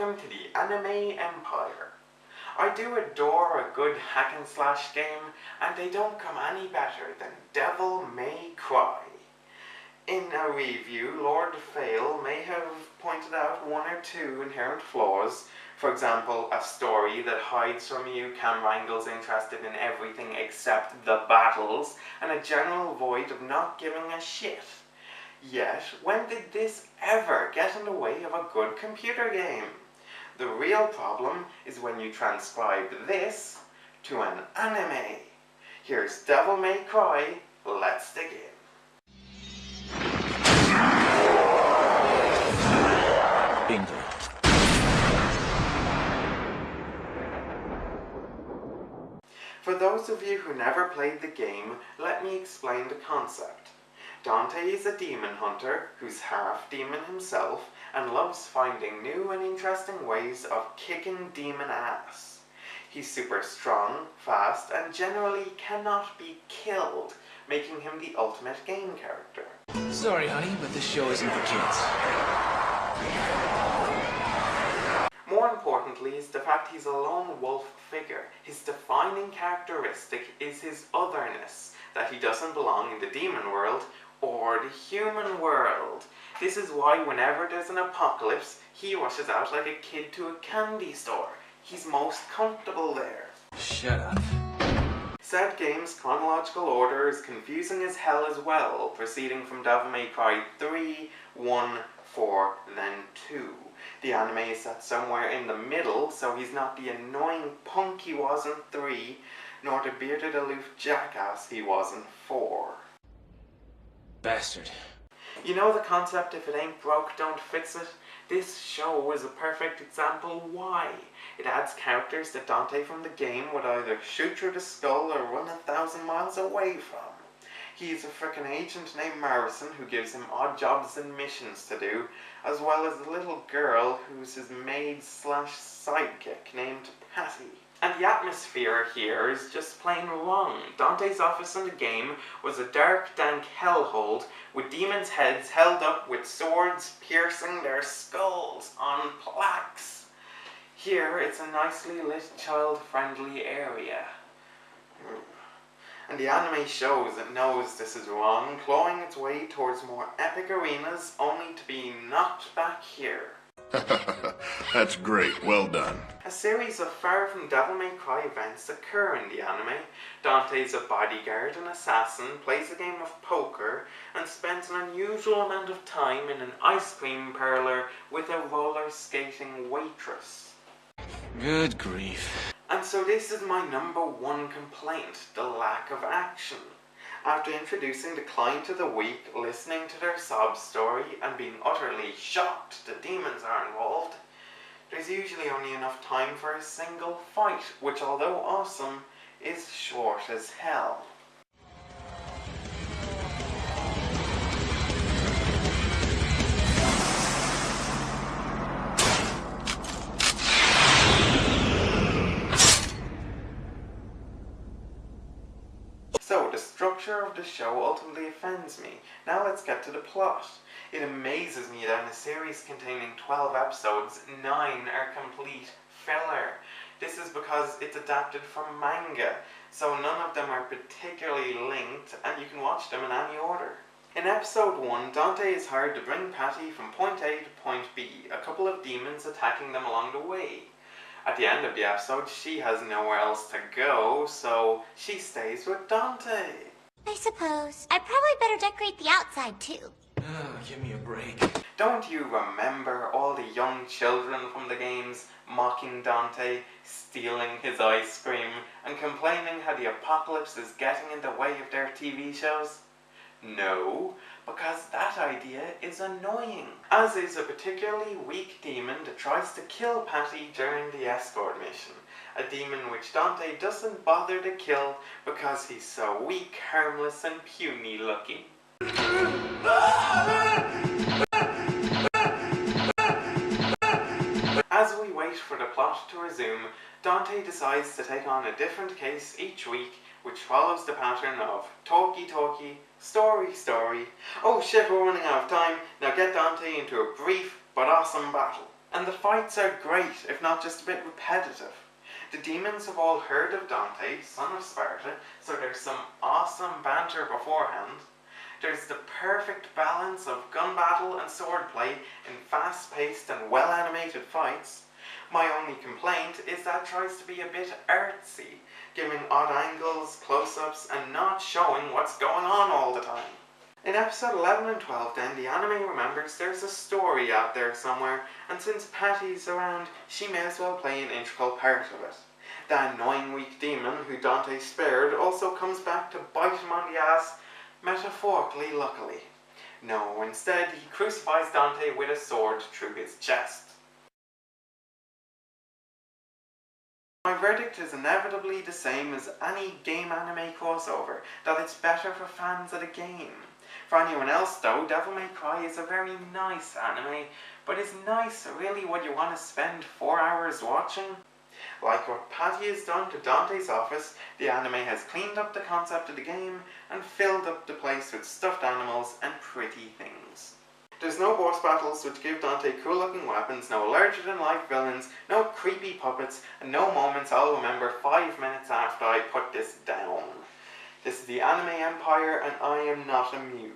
welcome to the Anime Empire. I do adore a good hack and slash game, and they don't come any better than Devil May Cry. In a review, Lord Fail may have pointed out one or two inherent flaws. For example, a story that hides from you camera angles interested in everything except the battles, and a general void of not giving a shit. Yet, when did this ever get in the way of a good computer game? The real problem is when you transcribe this to an anime. Here's Devil May Cry, let's dig in. Bingo. For those of you who never played the game, let me explain the concept. Dante is a demon hunter who's half demon himself and loves finding new and interesting ways of kicking demon ass. He's super strong, fast, and generally cannot be killed, making him the ultimate game character. Sorry, honey, but this show isn't for kids. More importantly is the fact he's a lone wolf figure. His defining characteristic is his otherness, that he doesn't belong in the demon world or the human world. This is why whenever there's an apocalypse, he rushes out like a kid to a candy store. He's most comfortable there. Shut up. Said game's chronological order is confusing as hell as well, proceeding from Devil May Cry 3, 1, 4, then 2. The anime is set somewhere in the middle, so he's not the annoying punk he was in 3, nor the bearded aloof jackass he was in 4. Bastard. You know the concept, if it ain't broke, don't fix it? This show is a perfect example why. It adds characters that Dante from the game would either shoot through the skull or run 1,000 miles away from. He's a frickin' agent named Morrison who gives him odd jobs and missions to do, as well as a little girl who's his maid slash sidekick named Patty. And the atmosphere here is just plain wrong. Dante's office in the game was a dark, dank hellhole with demons' heads held up with swords piercing their skulls on plaques. Here, it's a nicely lit, child-friendly area. And the anime shows it knows this is wrong, clawing its way towards more epic arenas, only to be knocked back here. That's great, well done. A series of far from Devil May Cry events occur in the anime. Dante's a bodyguard and assassin, plays a game of poker, and spends an unusual amount of time in an ice cream parlor with a roller skating waitress. Good grief. And so this is my number one complaint, the lack of action. After introducing the client of the week, listening to their sob story, and being utterly shocked the demons are involved, there's usually only enough time for a single fight, which although awesome, is short as hell. So, the structure of the show ultimately offends me. Now let's get to the plot. It amazes me that in a series containing 12 episodes, 9 are complete filler. This is because it's adapted from manga, so none of them are particularly linked, and you can watch them in any order. In episode 1, Dante is hired to bring Patty from point A to point B, a couple of demons attacking them along the way. At the end of the episode, she has nowhere else to go, so she stays with Dante. I suppose. I'd probably better decorate the outside, too. Oh, give me a break. Don't you remember all the young children from the games mocking Dante, stealing his ice cream, and complaining how the apocalypse is getting in the way of their TV shows? No, because that idea is annoying. As is a particularly weak demon that tries to kill Patty during the escort mission. A demon which Dante doesn't bother to kill because he's so weak, harmless, and puny looking. As we wait for the plot to resume, Dante decides to take on a different case each week, which follows the pattern of talkie, story. Oh shit, we're running out of time. Now get Dante into a brief but awesome battle. and the fights are great, if not just a bit repetitive. The demons have all heard of Dante, son of Sparta, so there's some awesome banter beforehand. There's the perfect balance of gun battle and swordplay in fast-paced and well-animated fights. My only complaint is that it tries to be a bit artsy, giving odd angles, close-ups, and not showing what's going on all the time. In episode 11 and 12 then, the anime remembers there's a story out there somewhere, and since Patty's around, she may as well play an integral part of it. The annoying weak demon who Dante spared also comes back to bite him on the ass, metaphorically luckily. No, instead he crucifies Dante with a sword through his chest. My verdict is inevitably the same as any game anime crossover, that it's better for fans of the game. For anyone else though, Devil May Cry is a very nice anime, but is nice really what you want to spend 4 hours watching? Like what Patty has done to Dante's office, the anime has cleaned up the concept of the game and filled up the place with stuffed animals and pretty things. There's no boss battles which give Dante cool looking weapons, no larger than life villains, no creepy puppets, and no moments I'll remember 5 minutes after I put this down. This is the Anime Empire and I am not amused.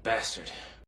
Bastard.